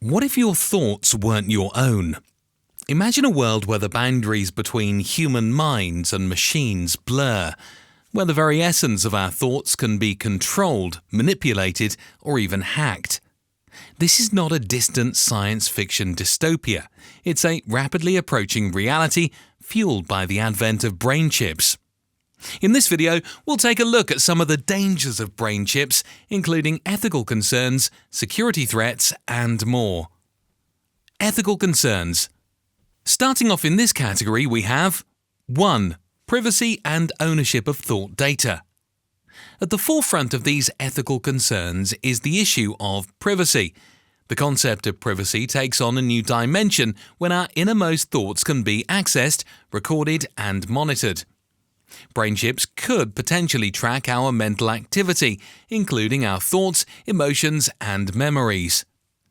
What if your thoughts weren't your own? Imagine a world where the boundaries between human minds and machines blur, where the very essence of our thoughts can be controlled, manipulated, or even hacked. This is not a distant science fiction dystopia. It's a rapidly approaching reality fueled by the advent of brain chips. In this video, we'll take a look at some of the dangers of brain chips, including ethical concerns, security threats, and more. Ethical concerns. Starting off in this category, we have 1. Privacy and ownership of thought data. At the forefront of these ethical concerns is the issue of privacy. The concept of privacy takes on a new dimension when our innermost thoughts can be accessed, recorded, and monitored. Brain chips could potentially track our mental activity, including our thoughts, emotions, and memories.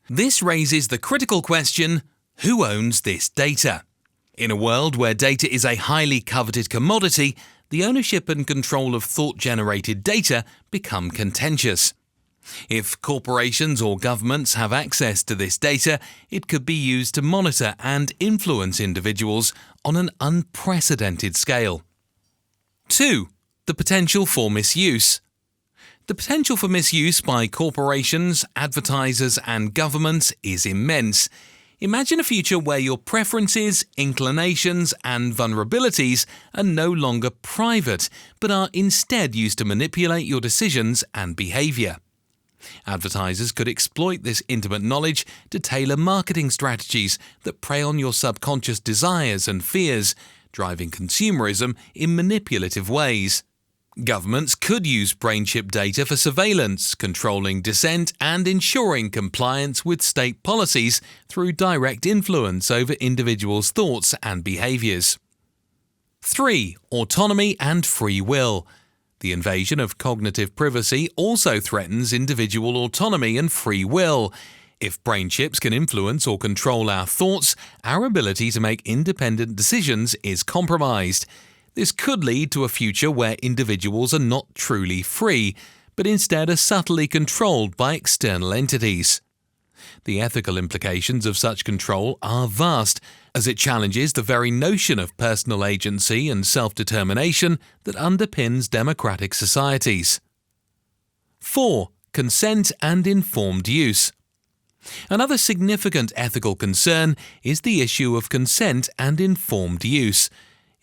This raises the critical question, who owns this data? In a world where data is a highly coveted commodity, the ownership and control of thought-generated data become contentious. If corporations or governments have access to this data, it could be used to monitor and influence individuals on an unprecedented scale. 2. The potential for misuse. The potential for misuse by corporations, advertisers, and governments is immense. Imagine a future where your preferences, inclinations, and vulnerabilities are no longer private, but are instead used to manipulate your decisions and behavior. Advertisers could exploit this intimate knowledge to tailor marketing strategies that prey on your subconscious desires and fears, driving consumerism in manipulative ways. Governments could use brain chip data for surveillance, controlling dissent, and ensuring compliance with state policies through direct influence over individuals' thoughts and behaviors. 3. Autonomy and free will. The invasion of cognitive privacy also threatens individual autonomy and free will. If brain chips can influence or control our thoughts, our ability to make independent decisions is compromised. This could lead to a future where individuals are not truly free, but instead are subtly controlled by external entities. The ethical implications of such control are vast, as it challenges the very notion of personal agency and self-determination that underpins democratic societies. 4. Consent and informed use. Another significant ethical concern is the issue of consent and informed use.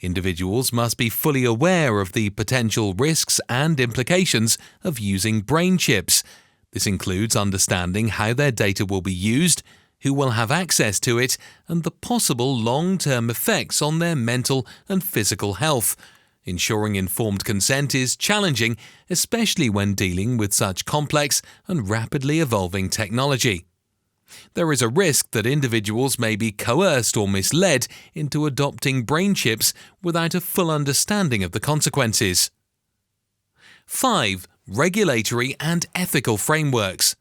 Individuals must be fully aware of the potential risks and implications of using brain chips. This includes understanding how their data will be used, who will have access to it, and the possible long-term effects on their mental and physical health. Ensuring informed consent is challenging, especially when dealing with such complex and rapidly evolving technology. There is a risk that individuals may be coerced or misled into adopting brain chips without a full understanding of the consequences. 5. Regulatory and ethical frameworks.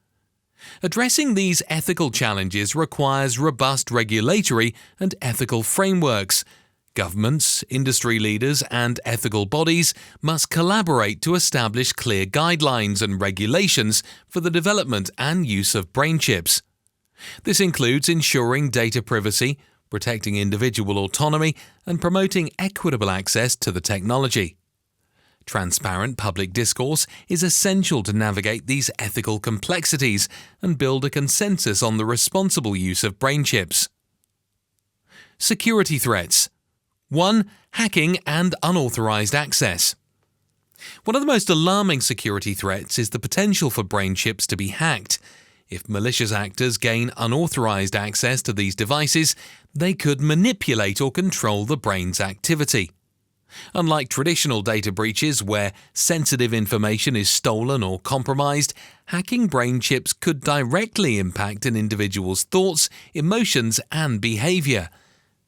Addressing these ethical challenges requires robust regulatory and ethical frameworks. Governments, industry leaders, and ethical bodies must collaborate to establish clear guidelines and regulations for the development and use of brain chips. This includes ensuring data privacy, protecting individual autonomy, and promoting equitable access to the technology. Transparent public discourse is essential to navigate these ethical complexities and build a consensus on the responsible use of brain chips. Security threats. 1. Hacking and unauthorized access. One of the most alarming security threats is the potential for brain chips to be hacked. If malicious actors gain unauthorized access to these devices, they could manipulate or control the brain's activity. Unlike traditional data breaches where sensitive information is stolen or compromised, hacking brain chips could directly impact an individual's thoughts, emotions, and behavior.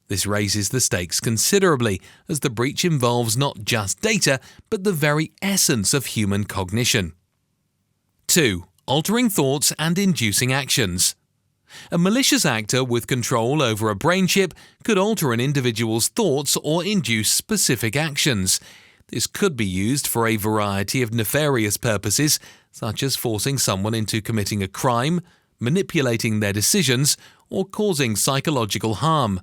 This raises the stakes considerably, as the breach involves not just data, but the very essence of human cognition. 2. Altering thoughts and inducing actions. A malicious actor with control over a brain chip could alter an individual's thoughts or induce specific actions. This could be used for a variety of nefarious purposes, such as forcing someone into committing a crime, manipulating their decisions, or causing psychological harm.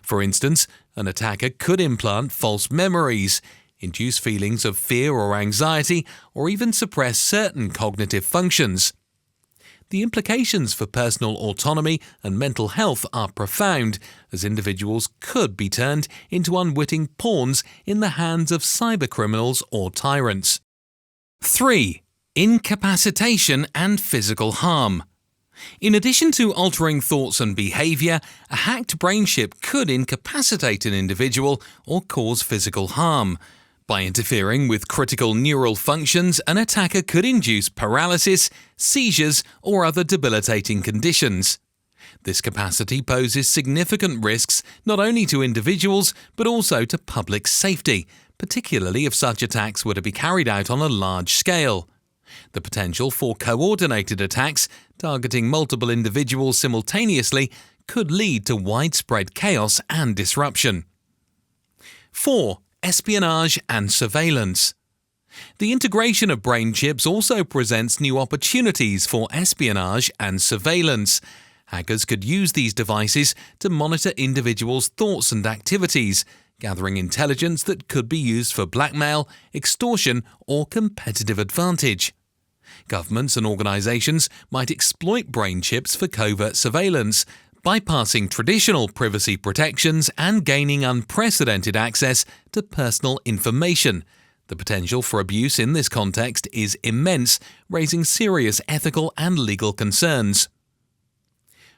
For instance, an attacker could implant false memories, induce feelings of fear or anxiety, or even suppress certain cognitive functions. The implications for personal autonomy and mental health are profound, as individuals could be turned into unwitting pawns in the hands of cybercriminals or tyrants. 3. Incapacitation and physical harm. In addition to altering thoughts and behavior, a hacked brain chip could incapacitate an individual or cause physical harm. By interfering with critical neural functions, an attacker could induce paralysis, seizures, or other debilitating conditions. This capacity poses significant risks not only to individuals but also to public safety, particularly if such attacks were to be carried out on a large scale. The potential for coordinated attacks targeting multiple individuals simultaneously could lead to widespread chaos and disruption. 4. Espionage and surveillance. The integration of brain chips also presents new opportunities for espionage and surveillance. Hackers could use these devices to monitor individuals' thoughts and activities, gathering intelligence that could be used for blackmail, extortion, or competitive advantage. Governments and organizations might exploit brain chips for covert surveillance, bypassing traditional privacy protections and gaining unprecedented access to personal information. The potential for abuse in this context is immense, raising serious ethical and legal concerns.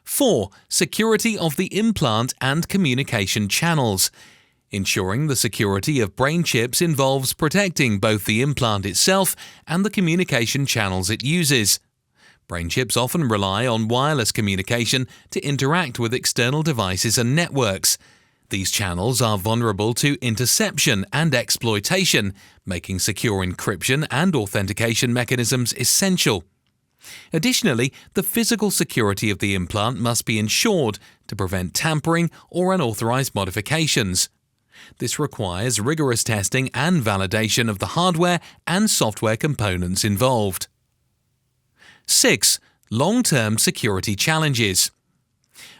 4. Security of the implant and communication channels. Ensuring the security of brain chips involves protecting both the implant itself and the communication channels it uses. Brain chips often rely on wireless communication to interact with external devices and networks. These channels are vulnerable to interception and exploitation, making secure encryption and authentication mechanisms essential. Additionally, the physical security of the implant must be ensured to prevent tampering or unauthorized modifications. This requires rigorous testing and validation of the hardware and software components involved. 6. Long-term security challenges.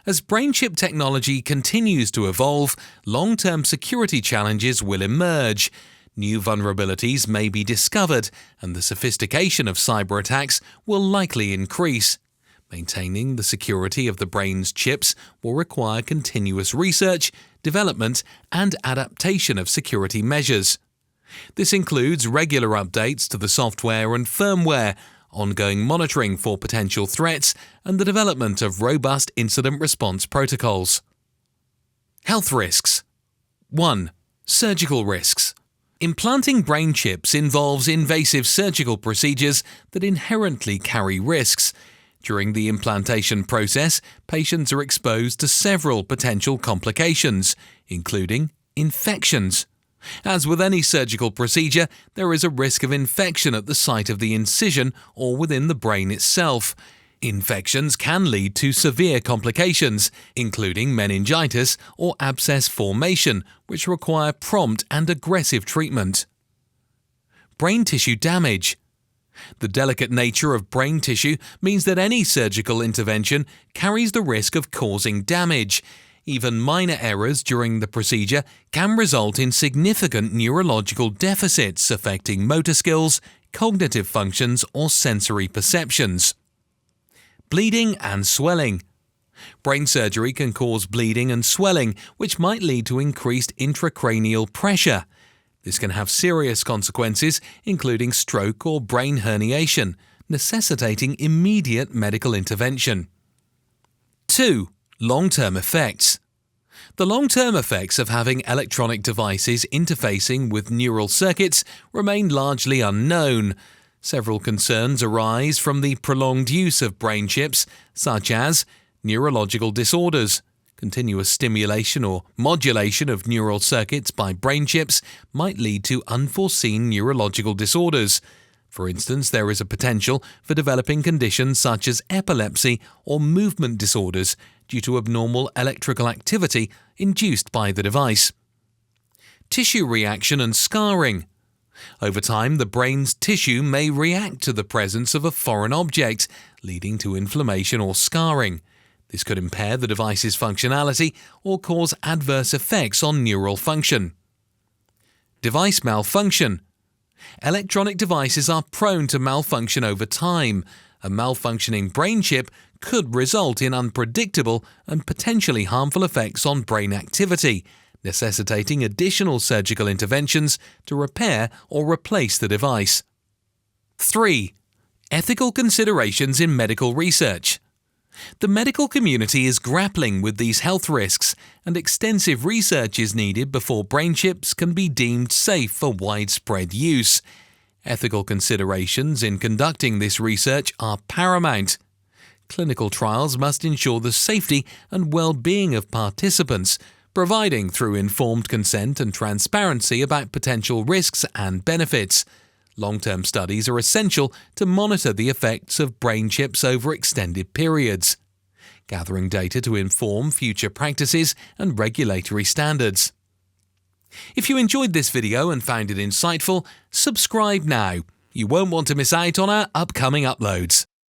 As brain chip technology continues to evolve, long-term security challenges will emerge. New vulnerabilities may be discovered, and the sophistication of cyber attacks will likely increase. Maintaining the security of the brain's chips will require continuous research, development, and adaptation of security measures. This includes regular updates to the software and firmware, ongoing monitoring for potential threats, and the development of robust incident response protocols. Health risks. 1. Surgical risks. Implanting brain chips involves invasive surgical procedures that inherently carry risks. During the implantation process, patients are exposed to several potential complications, including infections. As with any surgical procedure, there is a risk of infection at the site of the incision or within the brain itself. Infections can lead to severe complications, including meningitis or abscess formation, which require prompt and aggressive treatment. Brain tissue damage. The delicate nature of brain tissue means that any surgical intervention carries the risk of causing damage. Even minor errors during the procedure can result in significant neurological deficits affecting motor skills, cognitive functions, or sensory perceptions. Bleeding and swelling. Brain surgery can cause bleeding and swelling, which might lead to increased intracranial pressure. This can have serious consequences, including stroke or brain herniation, necessitating immediate medical intervention. 2. Long-term effects. The long-term effects of having electronic devices interfacing with neural circuits remain largely unknown. Several concerns arise from the prolonged use of brain chips, such as neurological disorders. Continuous stimulation or modulation of neural circuits by brain chips might lead to unforeseen neurological disorders. For instance, there is a potential for developing conditions such as epilepsy or movement disorders due to abnormal electrical activity induced by the device. Tissue reaction and scarring. Over time, the brain's tissue may react to the presence of a foreign object, leading to inflammation or scarring. This could impair the device's functionality or cause adverse effects on neural function. Device malfunction. Electronic devices are prone to malfunction over time. A malfunctioning brain chip could result in unpredictable and potentially harmful effects on brain activity, necessitating additional surgical interventions to repair or replace the device. 3. Ethical considerations in medical research. The medical community is grappling with these health risks, and extensive research is needed before brain chips can be deemed safe for widespread use. Ethical considerations in conducting this research are paramount. Clinical trials must ensure the safety and well-being of participants, providing through informed consent and transparency about potential risks and benefits. Long-term studies are essential to monitor the effects of brain chips over extended periods, gathering data to inform future practices and regulatory standards. If you enjoyed this video and found it insightful, subscribe now. You won't want to miss out on our upcoming uploads.